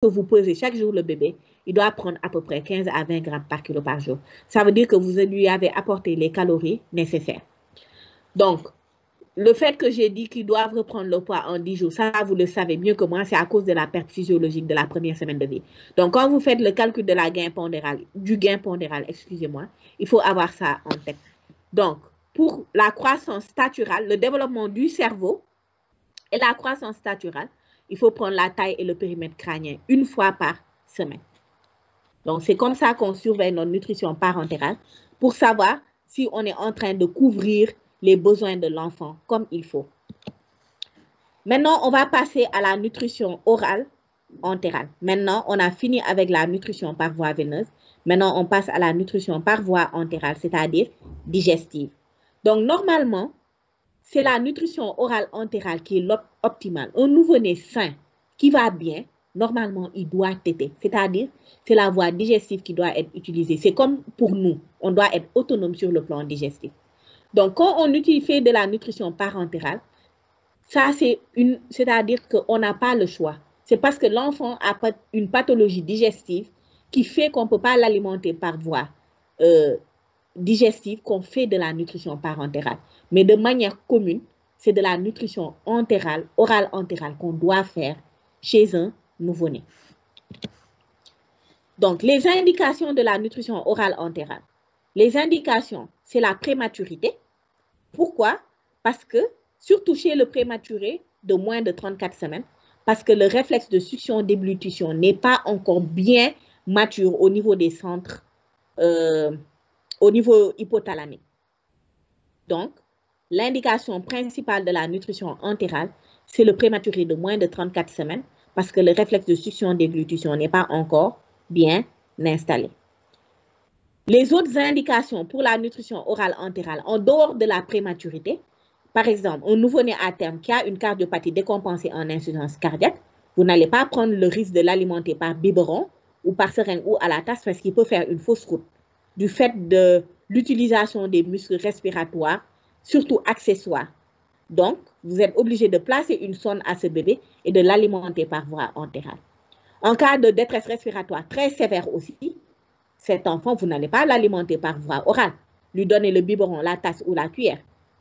que vous pesez chaque jour le bébé, il doit prendre à peu près 15 à 20 grammes par kilo par jour. Ça veut dire que vous lui avez apporté les calories nécessaires. Donc, le fait que j'ai dit qu'ils doivent reprendre le poids en 10 jours, ça, vous le savez mieux que moi, c'est à cause de la perte physiologique de la première semaine de vie. Donc, quand vous faites le calcul de la gain pondéral, du gain pondéral, excusez-moi, il faut avoir ça en tête. Donc, pour la croissance staturale, le développement du cerveau et la croissance staturale, il faut prendre la taille et le périmètre crânien une fois par semaine. Donc, c'est comme ça qu'on surveille notre nutrition parentérale pour savoir si on est en train de couvrir les besoins de l'enfant comme il faut. Maintenant, on va passer à la nutrition orale entérale. Maintenant, on a fini avec la nutrition par voie veineuse. Maintenant, on passe à la nutrition par voie entérale, c'est-à-dire digestive. Donc, normalement, c'est la nutrition orale entérale qui est optimale. Un nouveau-né sain qui va bien, normalement, il doit téter. C'est-à-dire, c'est la voie digestive qui doit être utilisée. C'est comme pour nous, on doit être autonome sur le plan digestif. Donc, quand on utilise de la nutrition parentérale, ça, c'est-à-dire qu'on n'a pas le choix. C'est parce que l'enfant a une pathologie digestive qui fait qu'on ne peut pas l'alimenter par voie digestive qu'on fait de la nutrition parentérale. Mais de manière commune, c'est de la nutrition entérale, orale entérale qu'on doit faire chez un nouveau-né. Donc, les indications de la nutrition orale entérale. Les indications, c'est la prématurité. Pourquoi? Parce que, surtout chez le prématuré de moins de 34 semaines, parce que le réflexe de succion-déglutition n'est pas encore bien mature au niveau des centres, au niveau hypothalamique. Donc, l'indication principale de la nutrition entérale, c'est le prématuré de moins de 34 semaines, parce que le réflexe de succion-déglutition n'est pas encore bien installé. Les autres indications pour la nutrition orale entérale, en dehors de la prématurité, par exemple, un nouveau-né à terme qui a une cardiopathie décompensée en insuffisance cardiaque, vous n'allez pas prendre le risque de l'alimenter par biberon ou par seringue ou à la tasse parce qu'il peut faire une fausse route du fait de l'utilisation des muscles respiratoires, surtout accessoires. Donc, vous êtes obligé de placer une sonde à ce bébé et de l'alimenter par voie entérale. En cas de détresse respiratoire très sévère aussi, cet enfant, vous n'allez pas l'alimenter par voie orale, lui donner le biberon, la tasse ou la cuillère.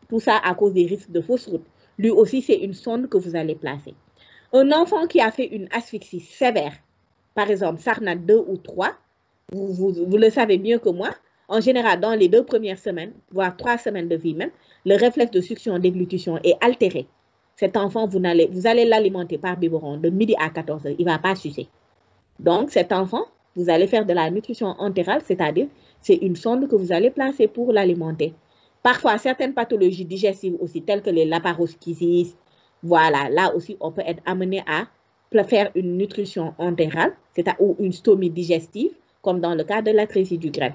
Tout ça à cause des risques de fausse route. Lui aussi, c'est une sonde que vous allez placer. Un enfant qui a fait une asphyxie sévère, par exemple, SARNAT 2 ou 3, vous le savez mieux que moi, en général, dans les 2 premières semaines, voire 3 semaines de vie même, le réflexe de succion-déglutition est altéré. Cet enfant, vous allez l'alimenter par biberon de midi à 14 h, il ne va pas sucer. Donc, cet enfant, vous allez faire de la nutrition entérale, c'est-à-dire, c'est une sonde que vous allez placer pour l'alimenter. Parfois, certaines pathologies digestives aussi, telles que les laparoschisis, voilà, là aussi, on peut être amené à faire une nutrition entérale, ou une stomie digestive, comme dans le cas de l'atrésie du grain.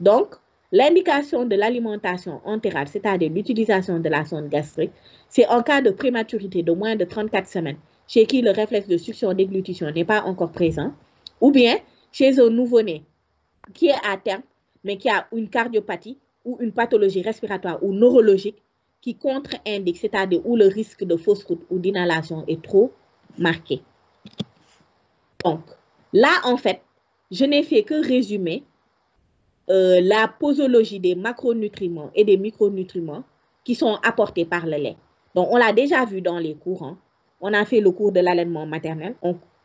Donc, l'indication de l'alimentation entérale, c'est-à-dire l'utilisation de la sonde gastrique, c'est en cas de prématurité de moins de 34 semaines, chez qui le réflexe de succion-déglutition n'est pas encore présent, ou bien chez un nouveau-né qui est à terme, mais qui a une cardiopathie ou une pathologie respiratoire ou neurologique qui contre-indique, c'est-à-dire où le risque de fausse route ou d'inhalation est trop marqué. Donc, là, en fait, je n'ai fait que résumer la posologie des macronutriments et des micronutriments qui sont apportés par le lait. Donc, on l'a déjà vu dans les cours. Hein. On a fait le cours de l'allaitement maternel.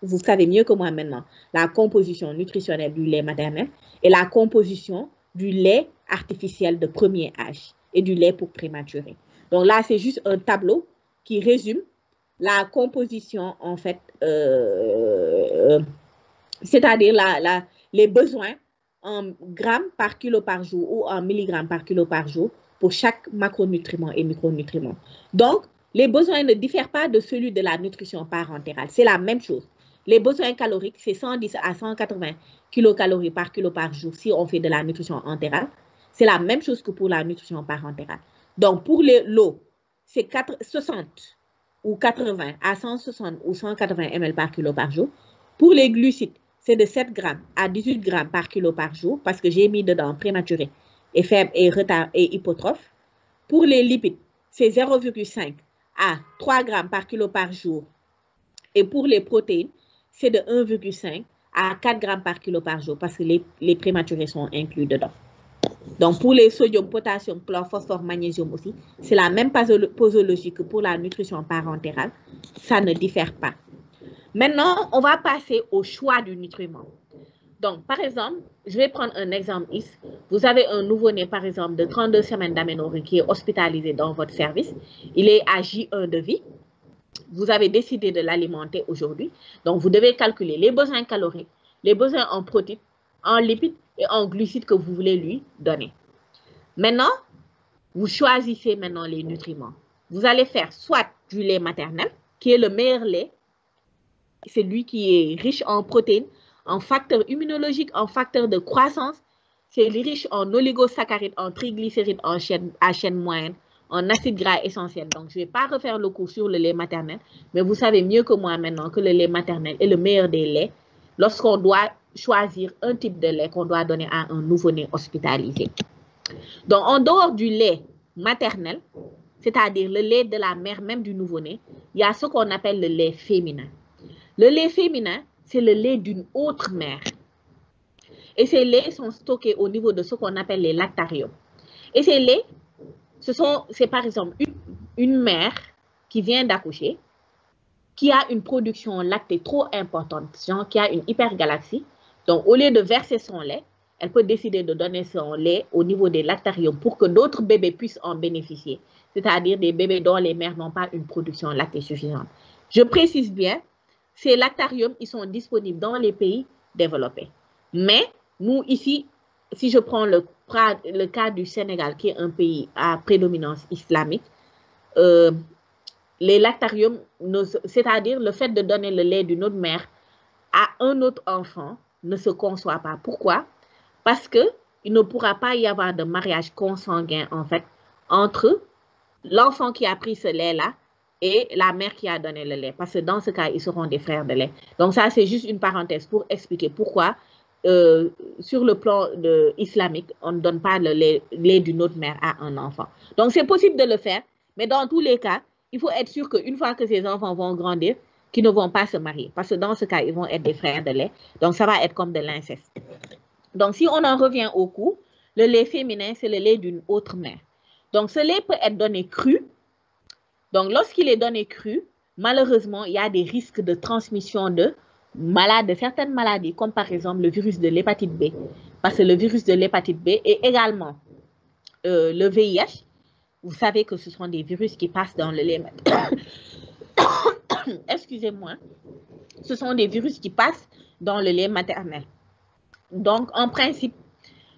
Vous savez mieux que moi maintenant la composition nutritionnelle du lait maternel et la composition du lait artificiel de premier âge et du lait pour prématuré. Donc là, c'est juste un tableau qui résume la composition, en fait, c'est-à-dire les besoins en grammes par kilo par jour ou en milligrammes par kilo par jour pour chaque macronutriment et micronutriment. Donc, les besoins ne diffèrent pas de celui de la nutrition parentérale. C'est la même chose. Les besoins caloriques, c'est 110 à 180 kilocalories par kilo par jour si on fait de la nutrition entérale. C'est la même chose que pour la nutrition parentérale. Donc, pour l'eau, c'est 60 ou 80 à 160 ou 180 ml par kilo par jour. Pour les glucides, c'est de 7 grammes à 18 grammes par kilo par jour parce que j'ai mis dedans prématuré et faible et retard et hypotrophe. Pour les lipides, c'est 0,5 à 3 grammes par kilo par jour. Et pour les protéines, c'est de 1,5 à 4 grammes par kilo par jour parce que les prématurés sont inclus dedans. Donc, pour les sodium, potassium, chlore, phosphore, magnésium aussi, c'est la même posologie que pour la nutrition parentérale. Ça ne diffère pas. Maintenant, on va passer au choix du nutriment. Donc, par exemple, je vais prendre un exemple ici. Vous avez un nouveau-né, par exemple, de 32 semaines d'aménorrhée qui est hospitalisé dans votre service. Il est à J1 de vie. Vous avez décidé de l'alimenter aujourd'hui. Donc, vous devez calculer les besoins caloriques, les besoins en protéines, en lipides et en glucides que vous voulez lui donner. Maintenant, vous choisissez maintenant les nutriments. Vous allez faire soit du lait maternel, qui est le meilleur lait. C'est lui qui est riche en protéines, en facteurs immunologiques, en facteurs de croissance. C'est riche en oligosaccharides, en triglycérides à chaîne moyenne, en acides gras essentiels. Donc, je ne vais pas refaire le cours sur le lait maternel, mais vous savez mieux que moi maintenant que le lait maternel est le meilleur des laits lorsqu'on doit choisir un type de lait qu'on doit donner à un nouveau-né hospitalisé. Donc, en dehors du lait maternel, c'est-à-dire le lait de la mère même du nouveau-né, il y a ce qu'on appelle le lait féminin. Le lait féminin, c'est le lait d'une autre mère. Et ces laits sont stockés au niveau de ce qu'on appelle les lactariums. Et ces laits, c'est par exemple une mère qui vient d'accoucher, qui a une production lactée trop importante, genre qui a une hypergalaxie. Donc, au lieu de verser son lait, elle peut décider de donner son lait au niveau des lactariums pour que d'autres bébés puissent en bénéficier, c'est-à-dire des bébés dont les mères n'ont pas une production lactée suffisante. Je précise bien, ces lactariums, ils sont disponibles dans les pays développés. Mais nous, ici, si je prends le cas du Sénégal, qui est un pays à prédominance islamique, les lactariums, c'est-à-dire le fait de donner le lait d'une autre mère à un autre enfant, ne se conçoit pas. Pourquoi? Parce qu'il ne pourra pas y avoir de mariage consanguin, en fait, entre l'enfant qui a pris ce lait-là et la mère qui a donné le lait. Parce que dans ce cas, ils seront des frères de lait. Donc ça, c'est juste une parenthèse pour expliquer pourquoi, sur le plan islamique, on ne donne pas le lait d'une autre mère à un enfant. Donc c'est possible de le faire, mais dans tous les cas, il faut être sûr qu'une fois que ces enfants vont grandir, qu'ils ne vont pas se marier. Parce que dans ce cas, ils vont être des frères de lait. Donc ça va être comme de l'inceste. Donc si on en revient au coup, le lait féminin, c'est le lait d'une autre mère. Donc ce lait peut être donné cru. Donc lorsqu'il est donné cru, malheureusement, il y a des risques de transmission de certaines maladies, comme par exemple le virus de l'hépatite B. Parce que le virus de l'hépatite B et également le VIH, vous savez que ce sont des virus qui passent dans le lait. Excusez-moi. Ce sont des virus qui passent dans le lait maternel. Donc, en principe,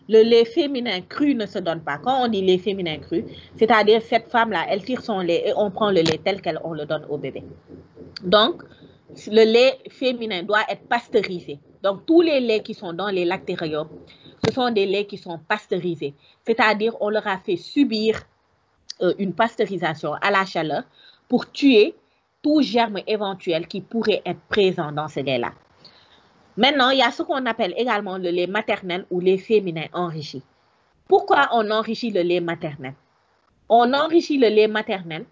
le lait féminin cru ne se donne pas. Quand on dit lait féminin cru, c'est-à-dire cette femme-là, elle tire son lait et on prend le lait tel quel, on le donne au bébé. Donc, le lait féminin doit être pasteurisé. Donc, tous les laits qui sont dans les lactariums, ce sont des laits qui sont pasteurisés. C'est-à-dire, on leur a fait subir une pasteurisation à la chaleur pour tuer tout germe éventuel qui pourrait être présent dans ce lait-là. Maintenant, il y a ce qu'on appelle également le lait maternel ou lait féminin enrichi. Pourquoi on enrichit le lait maternel? On enrichit le lait maternel,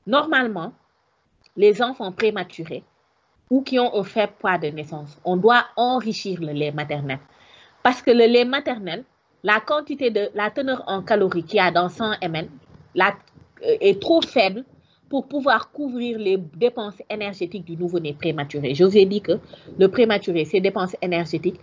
normalement, les enfants prématurés ou qui ont un faible poids de naissance, on doit enrichir le lait maternel. Parce que le lait maternel, la teneur en calories qu'il y a dans 100 ml est trop faible pour pouvoir couvrir les dépenses énergétiques du nouveau-né prématuré. Je vous ai dit que le prématuré, ses dépenses énergétiques